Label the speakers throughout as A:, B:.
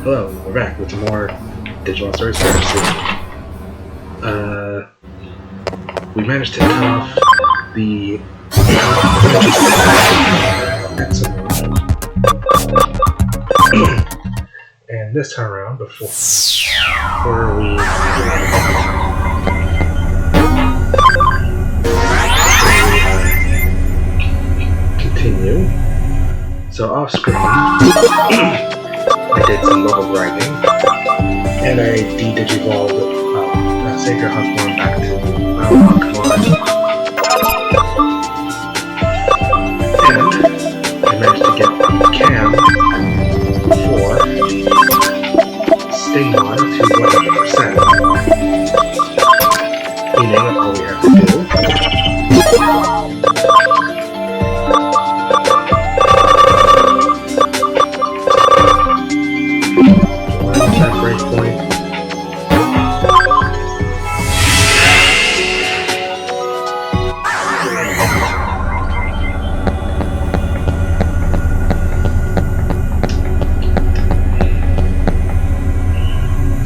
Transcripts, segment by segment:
A: Hello, we're back with some more Digimon Stories Cybersleuth. We managed to cut off the Examon. And this time around, before we continue, so off screen, I did some level grinding, and I de-digivolved Sacred Huckmon back to Huckmon, and I managed to get the cam for Stingmon to 100%, meaning all we have to do that breakpoint.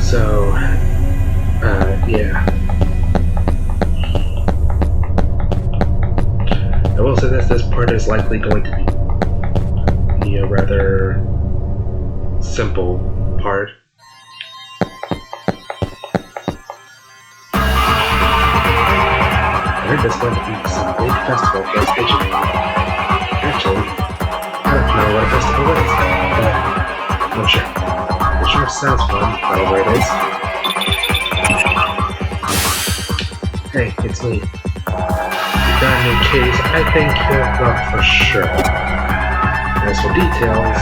A: So, yeah. I will say this part is likely going to be a rather simple part. I heard there's going to be some big festival for Digimon. Actually, I don't know what a festival is, but I'm sure. It sure sounds fun, whatever it is. Hey, it's me. You got a new case, I think you'll love for sure. As for details,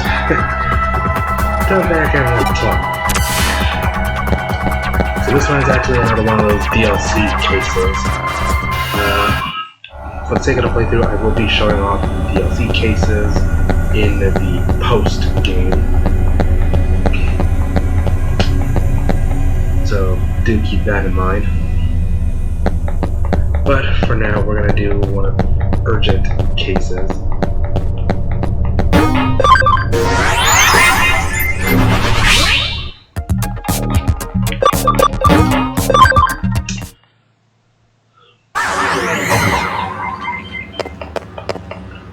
A: go back and we'll talk. So this one's actually another one of those DLC cases. For the sake of the playthrough, I will be showing off the DLC cases in the post-game. So do keep that in mind. But for now, we're going to do one of the urgent cases.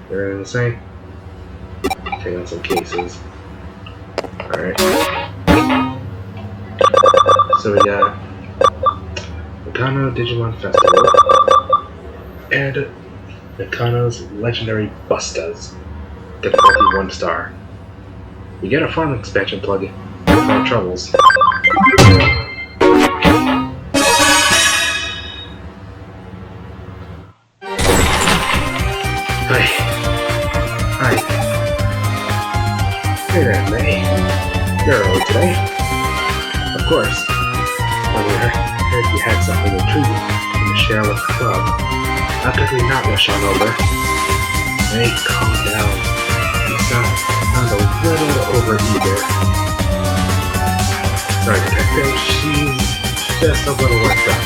A: They're the same. Take out some cases. Alright. So we got Nakano Digimon Festival and Nakano's Legendary Bustas. Difficulty 1 star. We get a farm expansion plug for our troubles. Hi. Hey there, May. You're early today. Of course. When we heard you had something intriguing to share with the club, how could we not rush on over? May, calm down. You sound a little over-eager. Sorry, Detective. She's just a little worked up.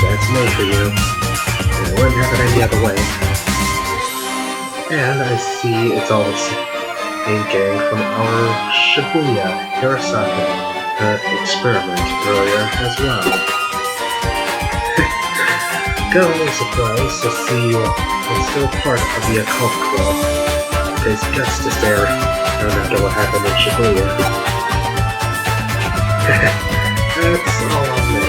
A: That's May for you. And I wouldn't have it any other way. And I see it's all the same gang from our Shibuya Hirosaki experiment earlier as well. Got a little surprised to see you still part of the occult club. It's justice there, no matter what happened in Shibuya. That's all on me.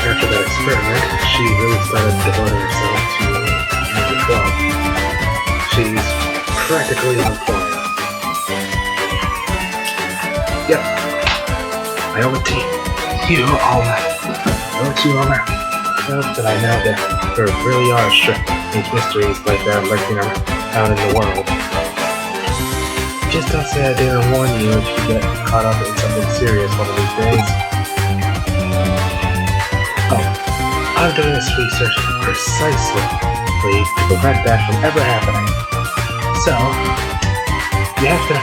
A: After that experiment, she really started devoting herself to the club. She's practically on fire. Yep. I owe it to you, Alma. I owe it to you, Alma. Well, that I know that there really are strange mysteries like that lurking out in the world. Just don't say I didn't warn you if you get caught up in something serious one of these days. Oh, I'm doing this research precisely to prevent that from ever happening. So, you have to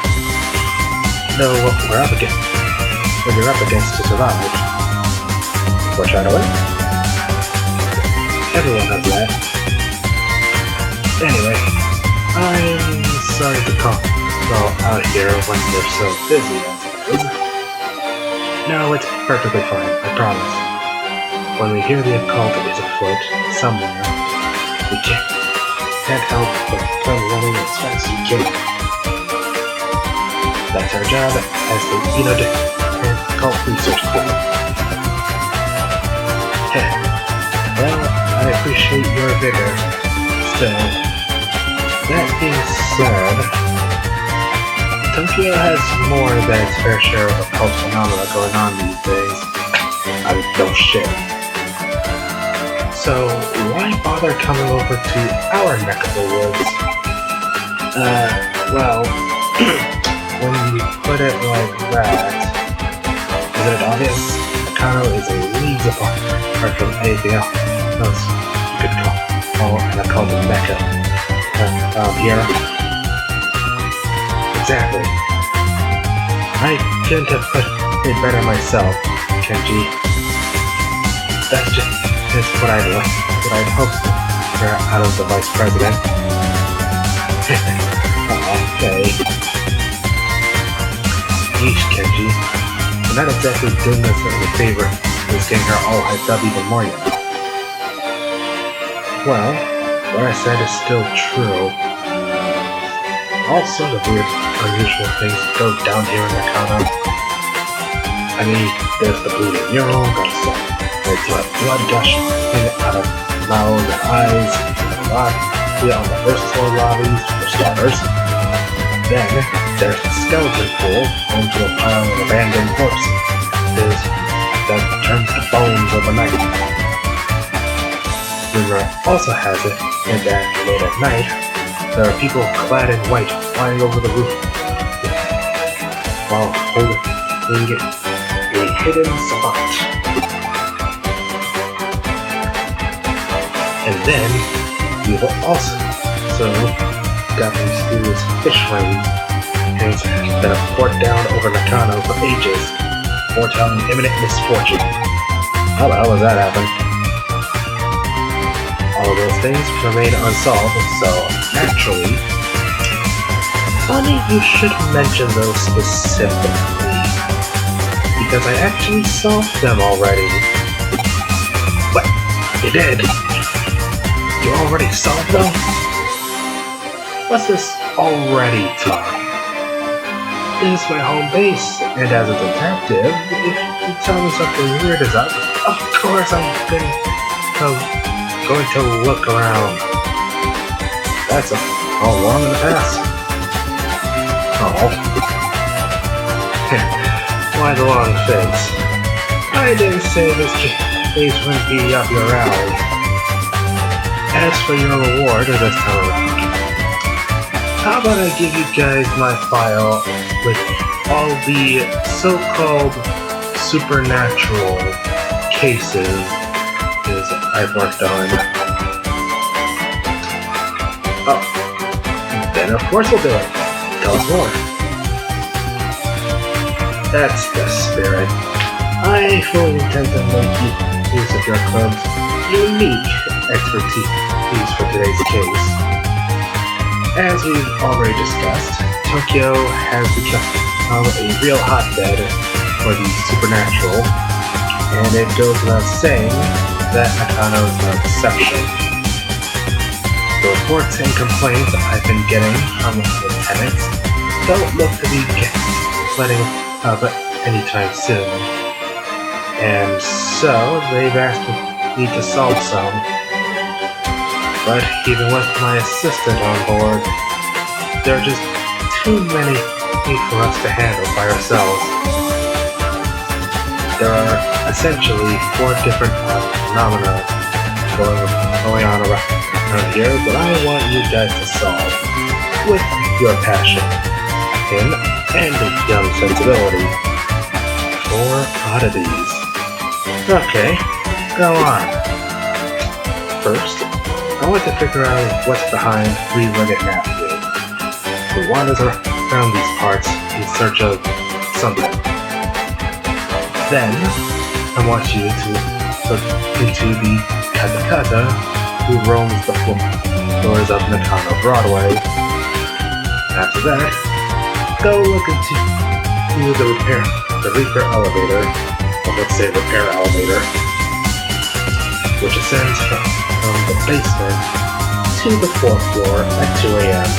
A: know what we're up against. What you're up against to survive. Foreshadowing? Everyone has that. Anyway, I'm sorry to go out here when they're so busy as it is. No, it's perfectly fine, I promise. When we hear the occult is afoot somewhere, we can't help but come running as fast as we can. That's our job as the occult research corps. Well, I appreciate your vigor. Still, that being said, Tokyo has more than its fair share of occult phenomena going on these days. I mean, no shit. So, why bother coming over to our neck of the woods? Well, when you put it like that, isn't it obvious? Nakano is a leagues apart from anything else you could call an occult mecca here. Exactly. I couldn't have put it better myself, Kenji. That's what I'd hoped for out of the vice president. Okay. Yeesh, Kenji. You're not exactly doing us a favor. It's getting her all hyped up even more, you know. Well, what I said is still true. All sorts of weird, unusual things go down here in Nakano. I mean, there's the bleeding mural, there's blood gushing out of mouths and eyes, on the first floor lobbies, for starters. Then, there's the skeleton pool, home to a pile of abandoned corpses that turns to bones overnight. Rumor also has it that late at night, there are people clad in white flying over the roof while holding a hidden spot. And then, we've also got these mysterious fish rains that have poured down over Nakano for ages, foretelling imminent misfortune. How the hell does that happen? All of those things remain unsolved, so naturally, funny you should mention those specifically, because I actually solved them already. What? You did? You already solved them? What's this already talk? This is my home base, and as a detective, if you tell me something weird is up, of course I'm going to look around. That's all long in the past. Oh. Why the long face? I didn't say this case wouldn't be up your alley. As for your reward this time around, how about I give you guys my file with all the so-called supernatural cases I've worked on. Oh, then of course we'll do it. Tell us more. That's the spirit. I fully intend to make use of your club's unique expertise for today's case. As we've already discussed, Tokyo has become a real hotbed for the supernatural, and it goes without saying that Nakano is no exception. The reports and complaints I've been getting from the tenants don't look to be letting up anytime soon, and so they've asked me to solve some. But even with my assistant on board, there are just too many for us to handle by ourselves. There are essentially 4 different phenomena going on around here that I want you guys to solve with your passion and young sensibility for oddities. Okay, go on. First, I want to figure out what's behind Three-Legged Matthew, who wanders around these parts in search of something. Then, I want you to look into the Katakata who roams the floors of Nakano Broadway. After that, go look into the repair elevator, or let's say repair elevator, which ascends from the basement to the 4th floor at 2 a.m.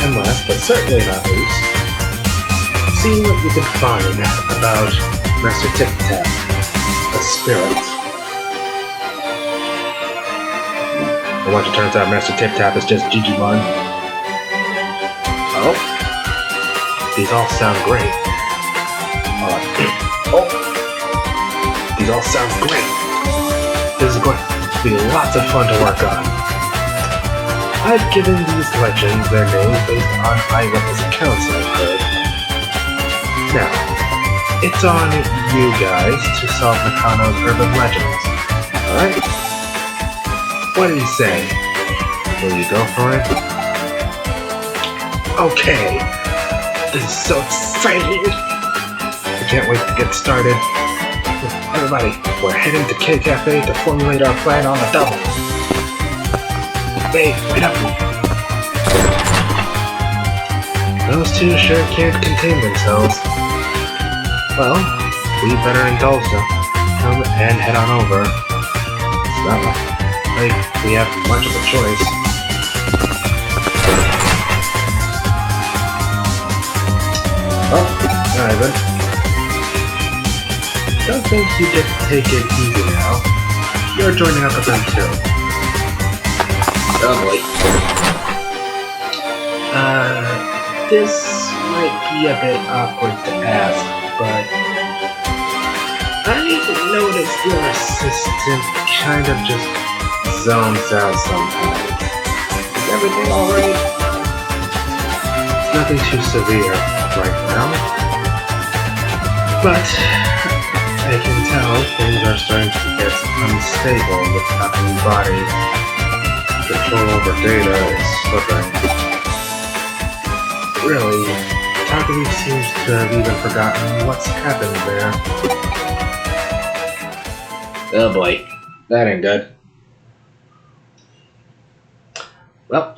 A: And last, but certainly not least, see what you can find about Master Tip-Tap, a spirit. And once it turns out Master Tip-Tap is just Digimon. Oh, these all sound great. These all sound great. This is going to be lots of fun to work on. I've given these legends their names based on eyewitness accounts I've heard. Now, it's on you guys to solve Nakano's urban legends. Alright? What do you say? Will you go for it? Okay! This is so exciting! I can't wait to get started. Everybody, we're heading to K Cafe to formulate our plan on the double. Hey, wait up! Those two sure can't contain themselves. Well, we better indulge them and head on over. It's not like we have much of a choice. Oh, alright then. Don't think you get to take it easy now. You're joining up with them too. Oh boy. This might be a bit awkward to ask, but I noticed your assistant kind of just zones out sometimes. Is everything alright? It's nothing too severe right now, but I can tell things are starting to get unstable with Taku's body. Control over data is slipping. Really, Taku seems to have even forgotten what's happened there. Oh boy, that ain't good. Well,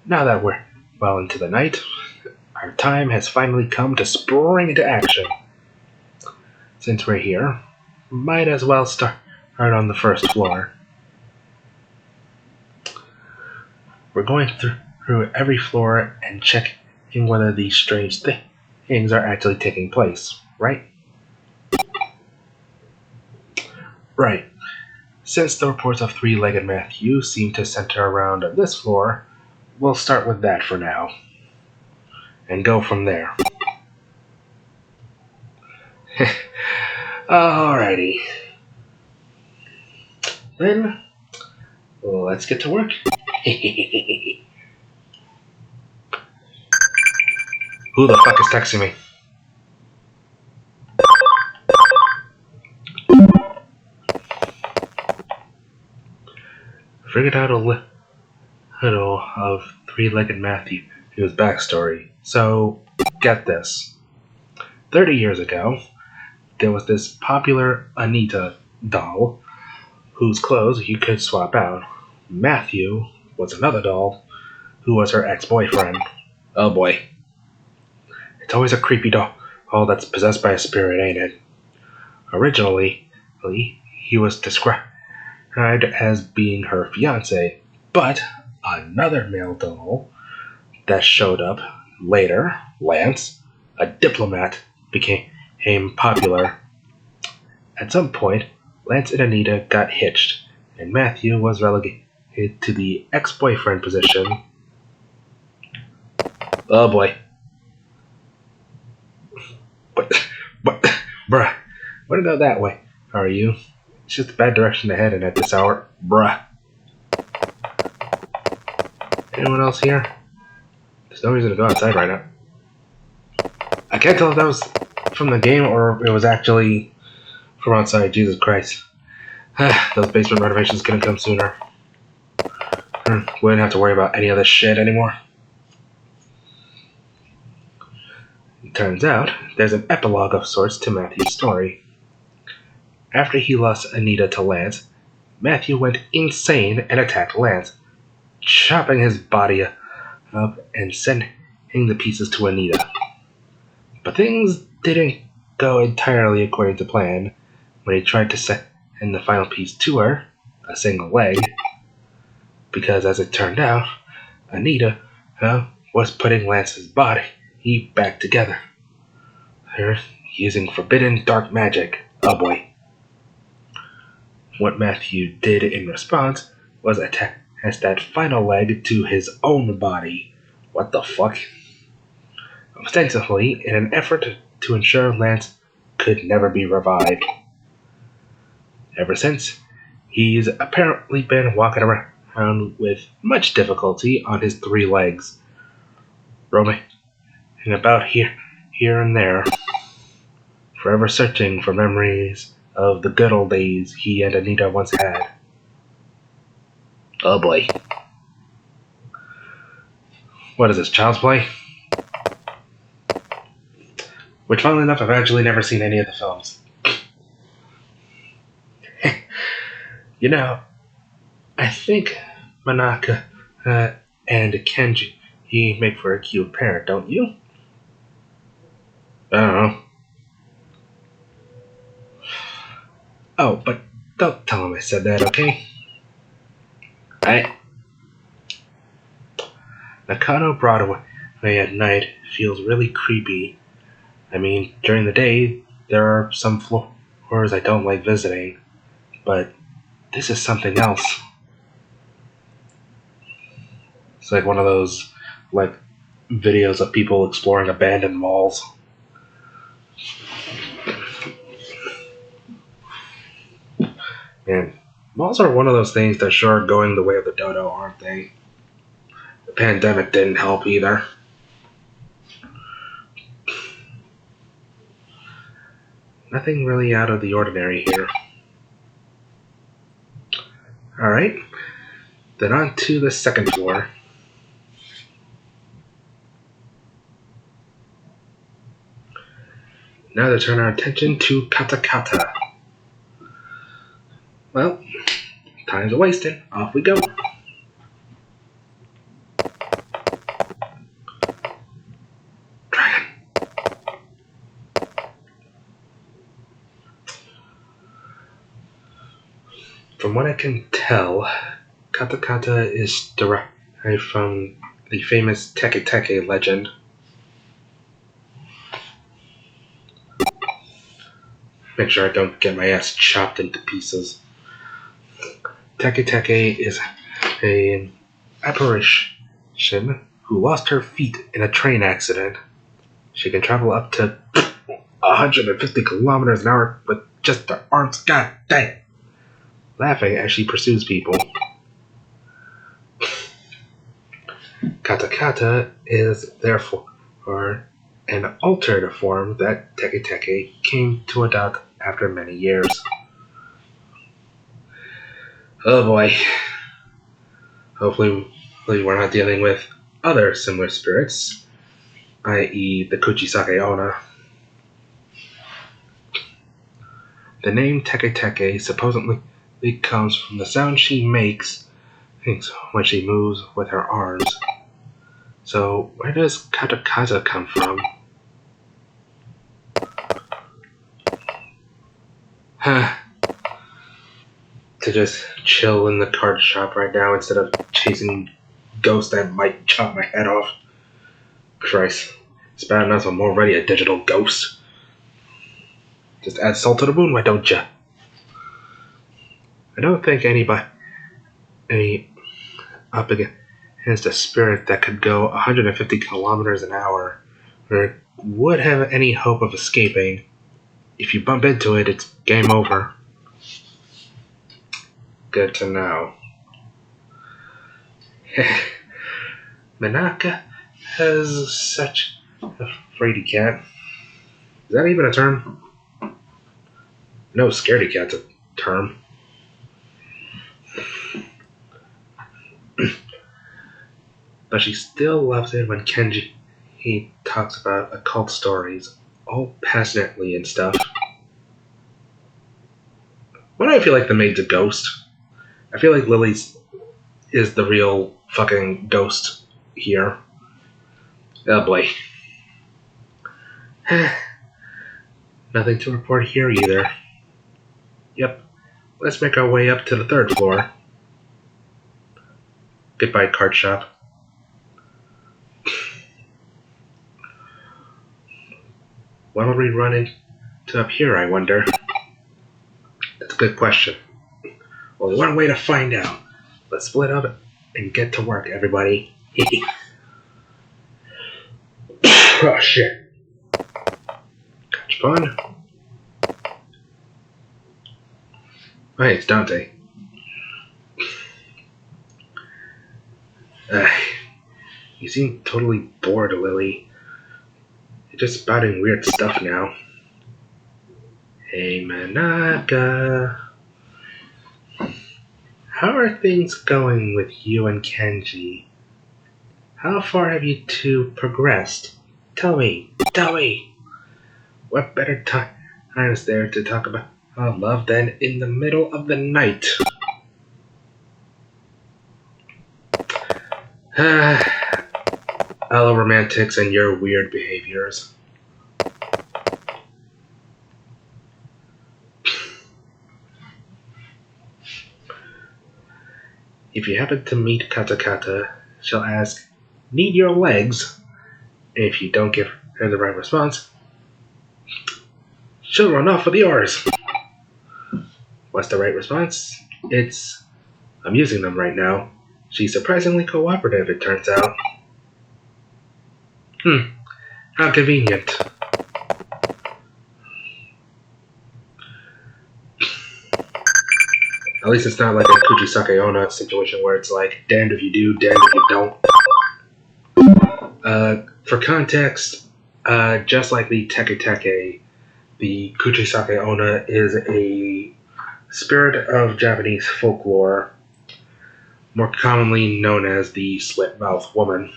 A: now that we're well into the night, our time has finally come to spring into action. Since we're here, might as well start on the 1st floor. We're going through every floor and checking whether these strange things are actually taking place, right? Right. Since the reports of three-legged Matthew seem to center around this floor, we'll start with that for now. And go from there. Alrighty. Then, let's get to work. Who the fuck is texting me? Figured out a little of three-legged Matthew's backstory. So, get this. 30 years ago, there was this popular Anita doll whose clothes you could swap out. Matthew was another doll who was her ex-boyfriend. Oh boy. It's always a creepy doll that's possessed by a spirit, ain't it? Originally, he was described as being her fiancé, but another male doll that showed up later, Lance, a diplomat, became popular. At some point, Lance and Anita got hitched, and Matthew was relegated to the ex-boyfriend position. Oh boy. Bruh, wouldn't go that way, are you? It's just a bad direction to head in at this hour, bruh. Anyone else here? There's no reason to go outside right now. I can't tell if that was from the game or it was actually from outside. Jesus Christ. Those basement renovations couldn't come sooner. We didn't have to worry about any of this shit anymore. It turns out, there's an epilogue of sorts to Matthew's story. After he lost Anita to Lance, Matthew went insane and attacked Lance, chopping his body up and sending the pieces to Anita. But things didn't go entirely according to plan when he tried to send the final piece to her, a single leg, because as it turned out, Anita was putting Lance's body back together. Her using forbidden dark magic. Oh boy. What Matthew did in response was attach that final leg to his own body. What the fuck? Ostensibly in an effort to ensure Lance could never be revived. Ever since, he's apparently been walking around with much difficulty on his 3 legs, roaming about here and there, forever searching for memories of the good old days he and Anita once had. Oh boy. What is this, child's play? Which, funnily enough, I've actually never seen any of the films. You know, I think Manaka and Kenji make for a cute pair, don't you? I don't know. Oh, but don't tell him I said that, okay? Nakano Broadway at night feels really creepy. I mean, during the day, there are some floors I don't like visiting, but this is something else. It's like one of those, videos of people exploring abandoned malls. And malls are one of those things that sure are going the way of the dodo, aren't they? The pandemic didn't help either. Nothing really out of the ordinary here. Alright, then on to the 2nd floor. Now to turn our attention to Katakata. Well, time's a wasting. Off we go. Dragon. From what I can tell, Katakata is derived from the famous Teke Teke legend. Make sure I don't get my ass chopped into pieces. Teke Teke is an apparition who lost her feet in a train accident. She can travel up to 150 kilometers an hour with just her arms. God dang! Laughing as she pursues people. Katakata is therefore an altered form that Teke Teke came to adopt after many years. Oh boy. Hopefully we're not dealing with other similar spirits, i.e. the Kuchisake Onna. The name Teke Teke supposedly comes from the sound she makes when she moves with her arms. So where does Katakata come from? To just chill in the card shop right now instead of chasing ghosts that might chop my head off. Christ, it's bad enough I'm already a digital ghost. Just add salt to the wound, why don't ya? I don't think any up against a spirit that could go 150 kilometers an hour or would have any hope of escaping. If you bump into it, it's game over. Good to know. Manaka has such a fraidy cat. Is that even a term? No, scaredy cat's a term. But she still loves it when Kenji talks about occult stories, all passionately and stuff. Why do I feel like the maid's a ghost? I feel like Lily's is the real fucking ghost here. Oh boy. Nothing to report here either. Yep. Let's make our way up to the 3rd floor. Goodbye, card shop. What will we run into up here, I wonder? That's a good question. Only one way to find out. Let's split up and get to work, everybody. Oh, shit. Catch fun. Hey, it's Dante. You seem totally bored, Lily. You're just spouting weird stuff now. Hey, Manaka. How are things going with you and Kenji? How far have you two progressed? Tell me. What better time is there to talk about love than in the middle of the night? Hello, romantics and your weird behaviors. If you happen to meet Katakata, she'll ask, "Need your legs?" And if you don't give her the right response, she'll run off with yours. What's the right response? It's, "I'm using them right now." She's surprisingly cooperative, it turns out. How convenient. At least it's not like a Kuchisake Onna situation where it's like, damned if you do, damned if you don't. For context, just like the Teke Teke, the Kuchisake Onna is a spirit of Japanese folklore, more commonly known as the slit-mouth woman.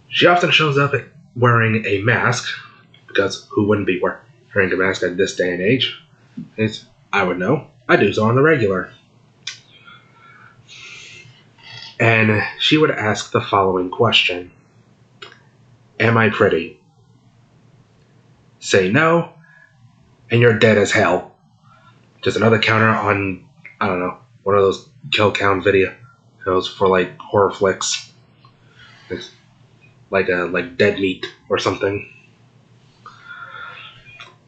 A: She often shows up wearing a mask, because who wouldn't be wearing a mask at this day and age? I would know. I do so on the regular. And she would ask the following question. Am I pretty? Say no, and you're dead as hell. Just another counter on, I don't know, one of those kill count videos for like horror flicks. It's like Dead Meat or something.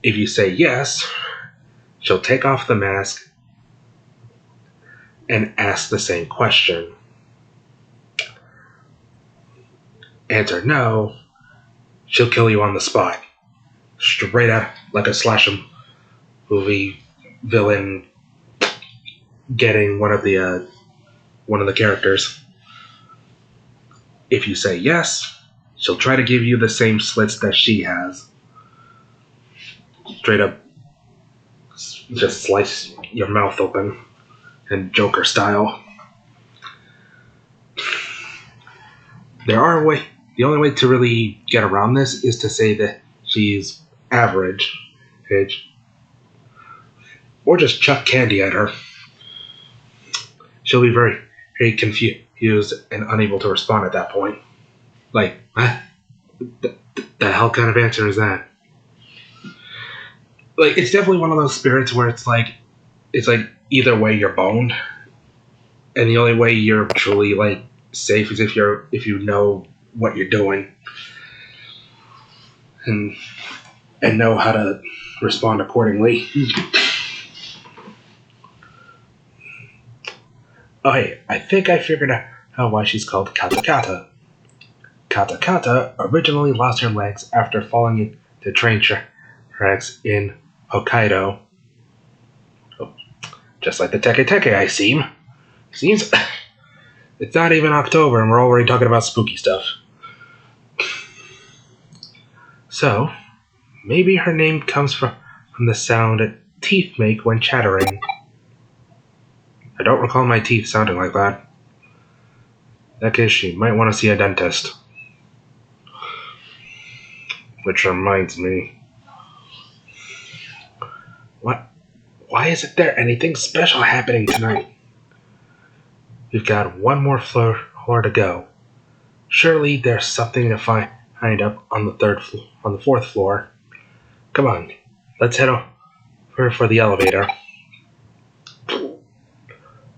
A: If you say yes, she'll take off the mask and ask the same question. Answer no, she'll kill you on the spot. Straight out like a slasher movie villain getting one of the characters. If you say yes, she'll try to give you the same slits that she has. Straight up just slice your mouth open and Joker style. The only way to really get around this is to say that she's average age. Or just chuck candy at her. She'll be very, very confused and unable to respond at that point. Like, the hell kind of answer is that? Like, it's definitely one of those spirits where it's like either way you're boned. And the only way you're truly, like, safe is if you know what you're doing. And know how to respond accordingly. Oh, hey, I think I figured out why she's called Katakata. Katakata originally lost her legs after falling into train tracks in Hokkaido. Oh, just like the Teke Teke, I seem. Seems it's not even October and we're already talking about spooky stuff. So, maybe her name comes from the sound teeth make when chattering. I don't recall my teeth sounding like that. In that case, she might want to see a dentist. Which reminds me. What? Why isn't there anything special happening tonight? We've got one more floor or to go. Surely there's something to find up on the fourth floor. Come on, let's head over for the elevator.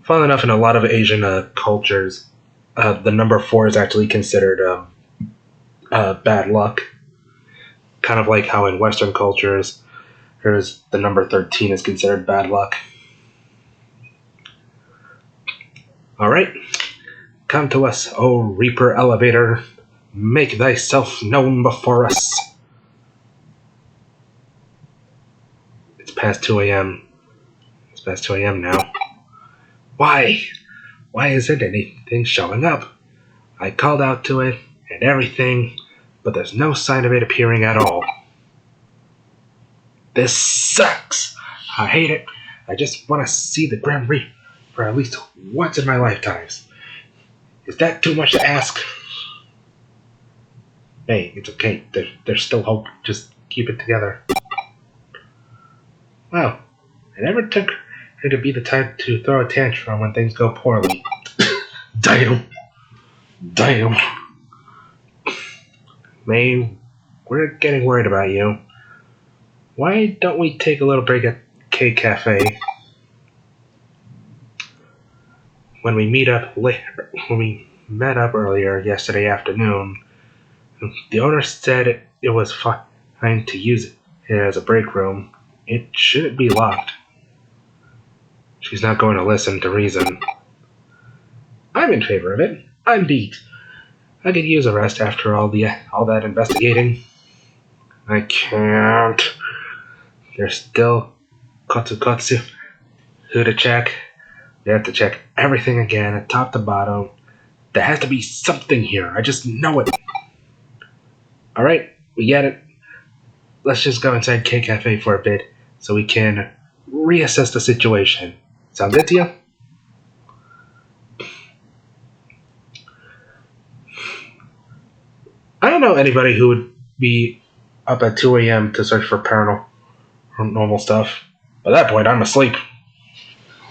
A: Funnily enough, in a lot of Asian cultures, the number 4 is actually considered bad luck. Kind of like how in Western cultures, the number 13 is considered bad luck. Alright, come to us, O Reaper Elevator. Make thyself known before us. It's past 2 a.m. It's past 2 a.m. now. Why? Why isn't anything showing up? I called out to it and everything, but there's no sign of it appearing at all. This sucks! I hate it. I just want to see the Grim Reaper at least once in my lifetimes. Is that too much to ask? Hey, it's okay. There's still hope. Just keep it together. Wow. I never took her to be the type to throw a tantrum when things go poorly. Damn. May, we're getting worried about you. Why don't we take a little break at K Cafe? When we met up earlier yesterday afternoon, the owner said it was fine to use it as a break room. It shouldn't be locked. She's not going to listen to reason. I'm in favor of it. I'm beat. I could use a rest after all that investigating. I can't. There's still Kotsukotsu who to check. We have to check everything again, top to bottom. There has to be something here. I just know it. Alright, we get it. Let's just go inside K Cafe for a bit so we can reassess the situation. Sound good to you? I don't know anybody who would be up at 2 a.m. to search for paranormal stuff. By that point, I'm asleep.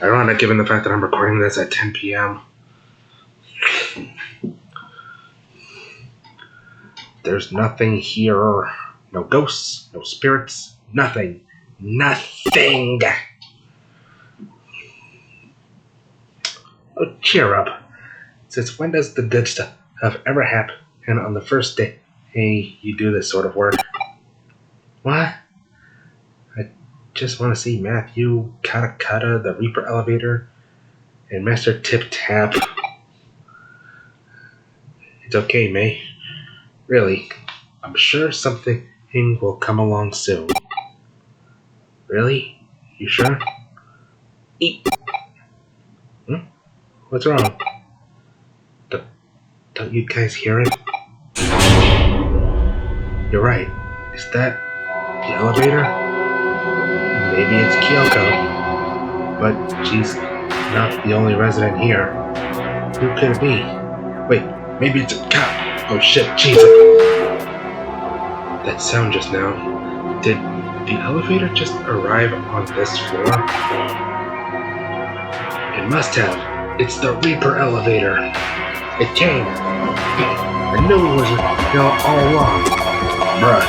A: Ironic given the fact that I'm recording this at 10 p.m. There's nothing here. No ghosts, no spirits, nothing. Nothing! Oh, cheer up. Since when does the good stuff ever happen on the first day you do this sort of work? What? I just want to see Matthew, Katakata, the Reaper Elevator, and Master Tip Tap. It's okay, May. Really, I'm sure something will come along soon. Really? You sure? Eat. What's wrong? Don't you guys hear it? You're right. Is that the elevator? Maybe it's Kyoko. But she's not the only resident here. Who could it be? Wait, maybe it's a cop. Oh shit, Jesus. That sound just now. Did the elevator just arrive on this floor? It must have. It's the Reaper Elevator. It came. I knew it was all along. Bruh.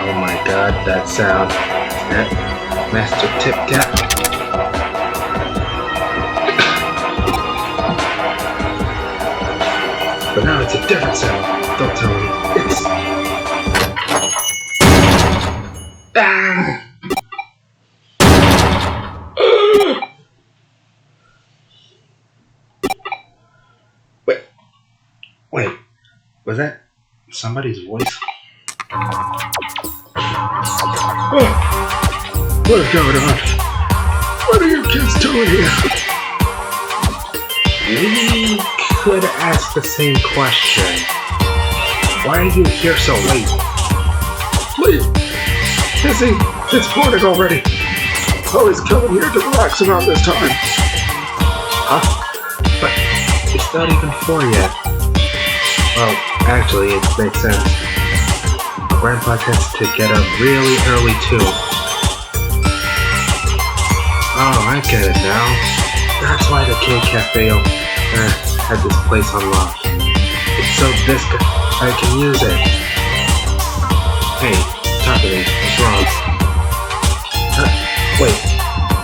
A: Oh my god, that sound. That Master Tip Tap. But now it's a different sound. Don't tell me. It's... Ah! Wait, was that somebody's voice? Oh, what is going on? What are you kids doing here? We could ask the same question. Why are you here so late? Please, Missy, it's morning already. Chloe's coming here to relax around this time. Huh? But it's not even 4 yet. Well, actually, it makes sense. Grandpa tends to get up really early, too. Oh, I get it now. That's why the K Cafe had this place unlocked. It's so this I can use it. Hey, talk to me. What's wrong? Wait,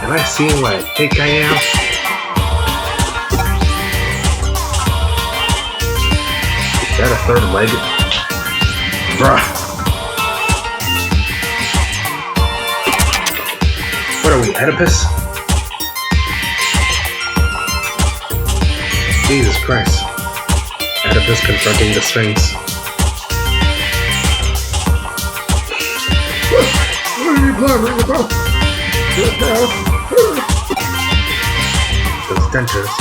A: am I seeing what I think I am? Is that a third leg? Bruh. What are we, Oedipus? Jesus Christ. Oedipus confronting the Sphinx. What are you blabbering about? Those dentures.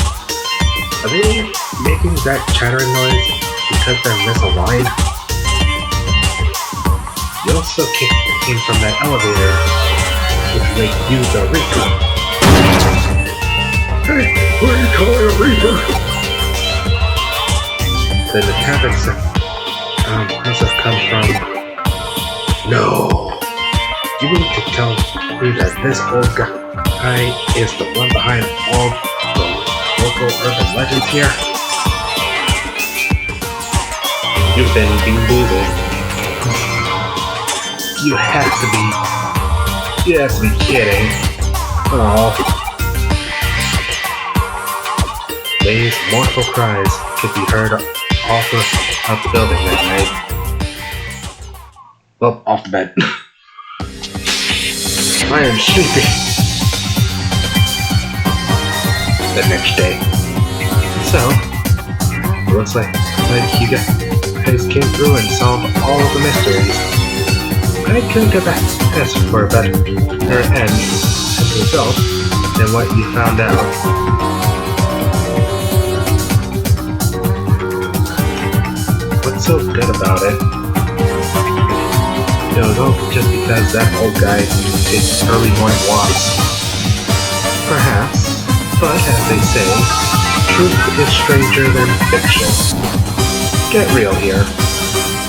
A: Are they making that chattering noise because they're misaligned? You also came from that elevator, which make you the Reaper. Hey, what are you calling a Reaper? Then the cabin must have come from... No! You mean to tell me that this old guy is the one behind all the local urban legends here? You've been moving. You have to be kidding. Oh. These mournful cries could be heard off the building that night. Well, off the bed. I am sleepy. The next day. So, it looks like you guys came through and solved all of the mysteries. I couldn't get back this for a better end as a result than what you found out. What's so good about it? It was all just because that old guy takes early morning walks. Perhaps, but as they say, truth is stranger than fiction. Get real here.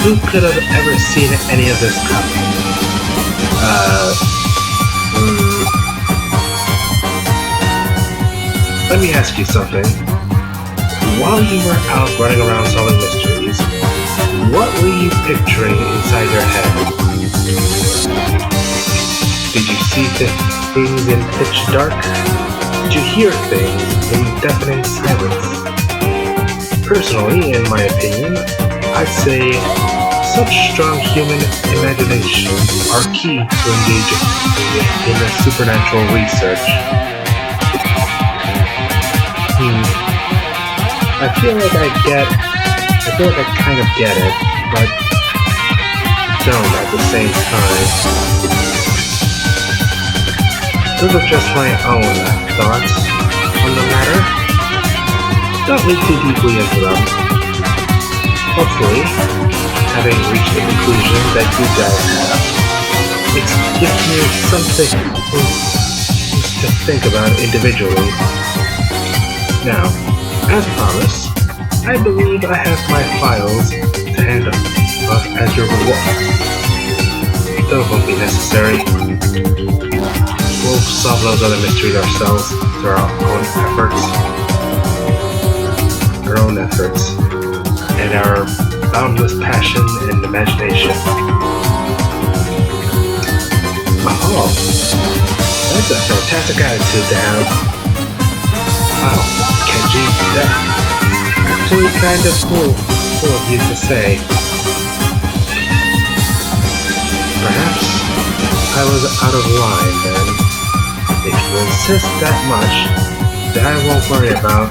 A: Who could have ever seen any of this coming? Let me ask you something. While you were out running around solving mysteries, what were you picturing inside your head? Did you see things in pitch dark? Did you hear things in deafening silence? Personally, in my opinion, I'd say such strong human imagination are key to engaging in the supernatural research. I feel like I kind of get it, but don't at the same time. Those are just my own thoughts on the matter. Don't read too deeply into them. Hopefully, having reached the conclusion that you guys have, it gives me something to think about individually. Now, as promised, I believe I have my files to hand off as your reward. Those won't be necessary. We'll solve those other mysteries ourselves through our own efforts, and our boundless passion and imagination. Oh, that's a fantastic attitude to have. Wow, Kenji, that's actually kind of cool of you to say. Perhaps I was out of line then. If you insist that much, then I won't worry about...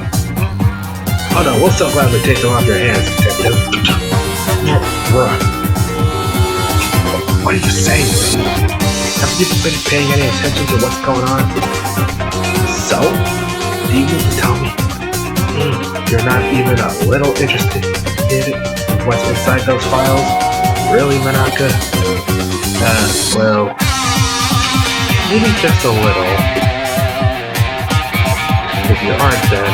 A: Oh no, we'll so gladly take them off your hands, detective. What are you saying? Have you been paying any attention to what's going on? So? Do you mean to tell me you're not even a little interested in what's inside those files? Really, Manaka? Well, maybe just a little. If you aren't, then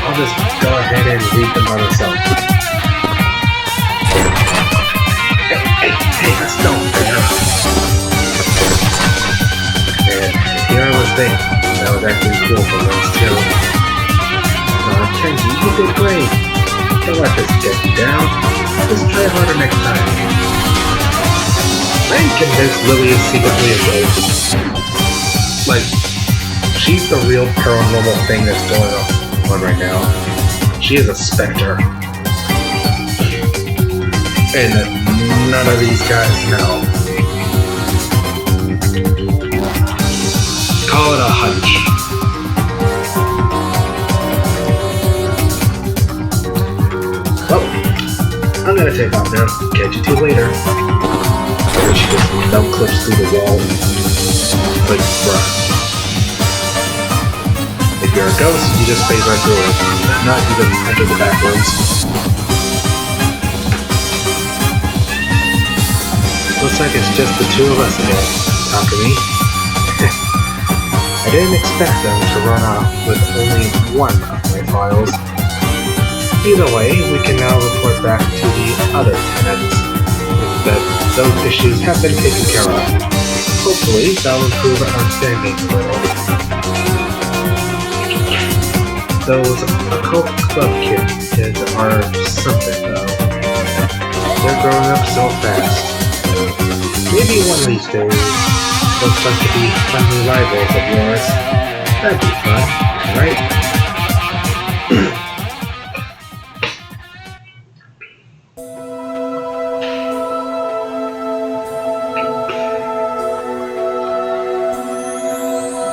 A: I'll just go ahead and read them by myself. Hey, that's no fair. And here I careless thing. That was actually cool for once too. Kenji, you did great. Don't let this get you down. Just try harder next time. I'm convinced Lily is secretly a ghost. Like, she's the real paranormal thing that's going on right now. She is a specter. And none of these guys know. Call it a hunch. Well, I'm gonna take off now. Catch you two later. And she just belt clips through the wall. Like, bruh. If you're a ghost, you just phase right through it. Not even enter the back rooms. Looks like it's just the two of us again. Talk to me. I didn't expect them to run off with only one of my files. Either way, we can now report back to the other tenants that those issues have been taken care of. Hopefully, that'll improve our standing a little. Those occult club kids are something, though. They're growing up so fast. Maybe one of these days, they'll start to be friendly rivals of yours. That'd be fun, right?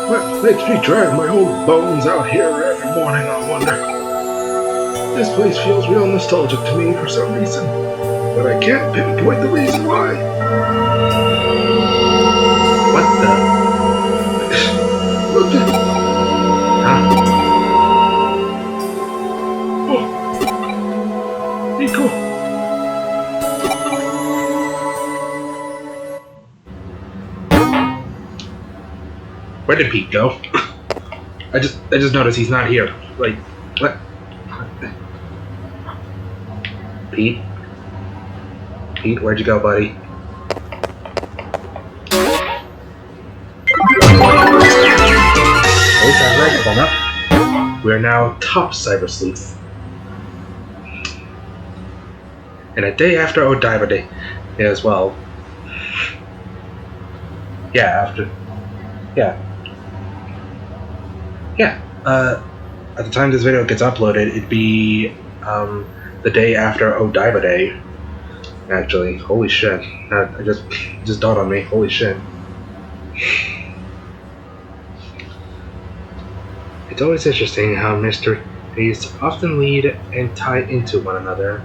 A: What makes me drag my old bones out here every morning, I wonder? This place feels real nostalgic to me for some reason, but I can't pinpoint the reason why. What the? Look at... Huh? Oh. Nico. Where did Pete go? I just noticed he's not here. Like, what? Pete? Pete, where'd you go, buddy? We are now top cyber sleuth. And a day after Odaiba Day as well. Yeah, after. Yeah. Yeah. At the time this video gets uploaded, it'd be the day after Odaiba Day. Actually, holy shit. I just dawned on me. Holy shit. It's always interesting how mysteries often lead and tie into one another,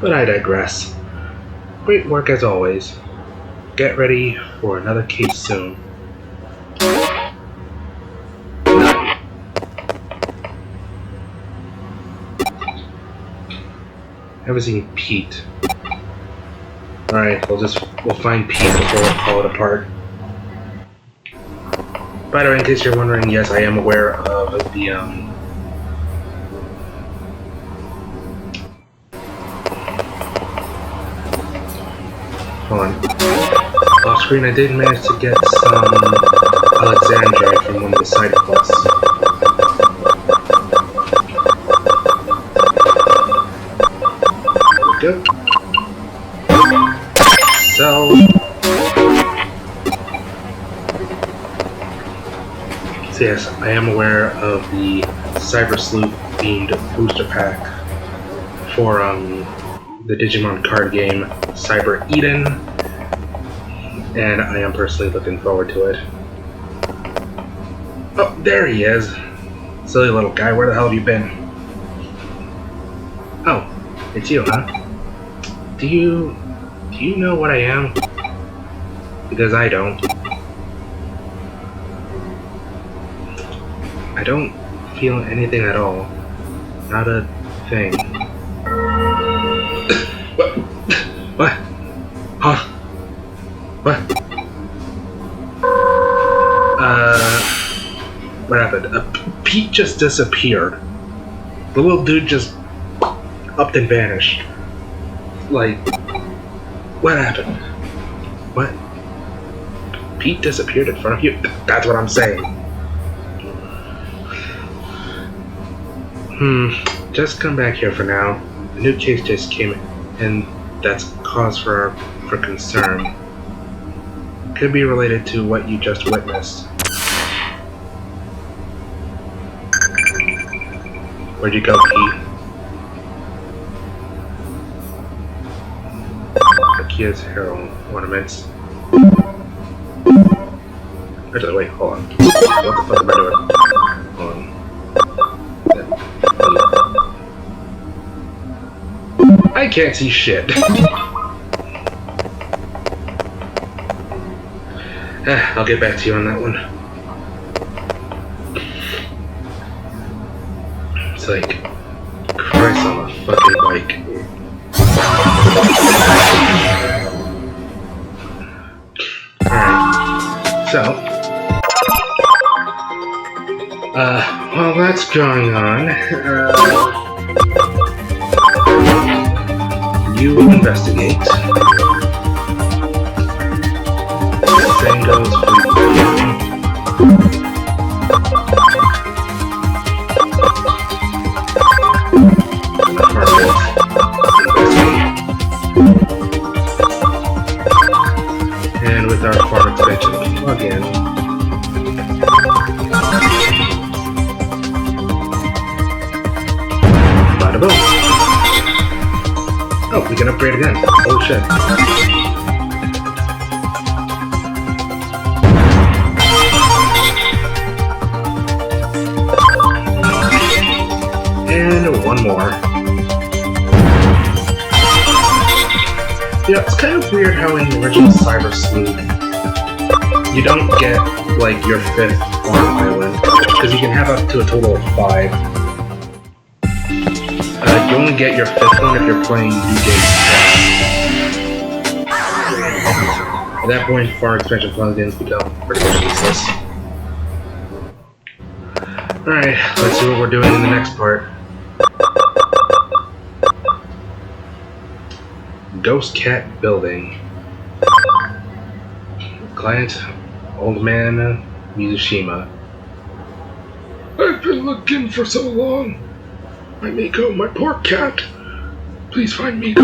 A: but I digress. Great work as always. Get ready for another case soon. Haven't seen Pete. Alright, we'll find Pete before we call it apart. By the way, in case you're wondering, yes, I am aware of the, hold on. Off screen, I did manage to get some Alexandrite from one of the side quests. Good. So... So yes, I am aware of the Cyber Sleuth themed booster pack for the Digimon card game Cyber Eden, and I am personally looking forward to it. Oh, there he is! Silly little guy, where the hell have you been? Oh, it's you, huh? Do you know what I am? Because I don't. I don't feel anything at all. Not a thing. What? What? Huh? What? What happened? Pete just disappeared. The little dude just upped and vanished. Like, what happened? What? Pete disappeared in front of you? That's what I'm saying. Just come back here for now. A new case just came in that's cause for concern. Could be related to what you just witnessed. Where'd you go, Pete? Akia's heroin ornaments. Actually, wait, hold on. What the fuck am I doing? Hold on. I can't see shit. I'll get back to you on that one. It's like Christ on a fucking bike. Alright. So while that's going on, you investigate. Same goes for you. And with our farm expansion plugin, bada boom. Oh, we can upgrade again. Oh shit. And one more. Yeah, it's kind of weird how in the original Cyber Sleuth, you don't get, like, your 5th farm island, because you can have up to a total of 5. You only get your 5th one if you're playing DJ. At that point, farm expansion plugins become pretty much useless. Alright, let's see what we're doing in the next part. Ghost Cat Building. Client, Old Man Mizushima. I've been looking for so long. My Miko, my poor cat. Please find Miko.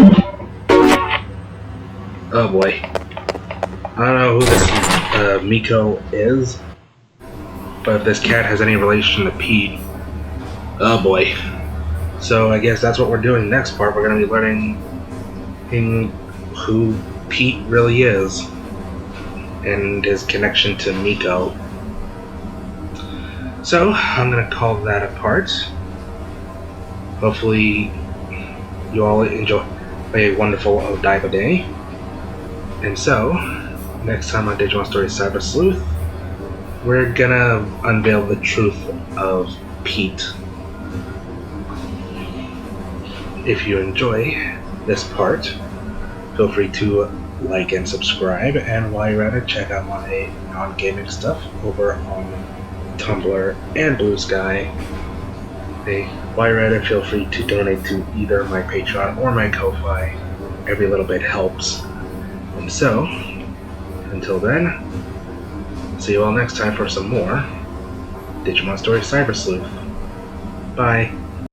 A: Oh boy. I don't know who this Miko is, but if this cat has any relation to Pete, oh boy. So I guess that's what we're doing next part. We're going to be learning who Pete really is and his connection to Miko. So I'm going to call that a part. Hopefully you all enjoy a wonderful Odaiba day. And so, next time on Digimon Story Cyber Sleuth, we're gonna unveil the truth of Pete. If you enjoy this part, feel free to like and subscribe, and while you're at it, check out my non-gaming stuff over on Tumblr and Blue Sky. Hey, while you're at it, feel free to donate to either my Patreon or my Ko-Fi. Every little bit helps. And so, until then, see you all next time for some more Digimon Story Cyber Sleuth. Bye.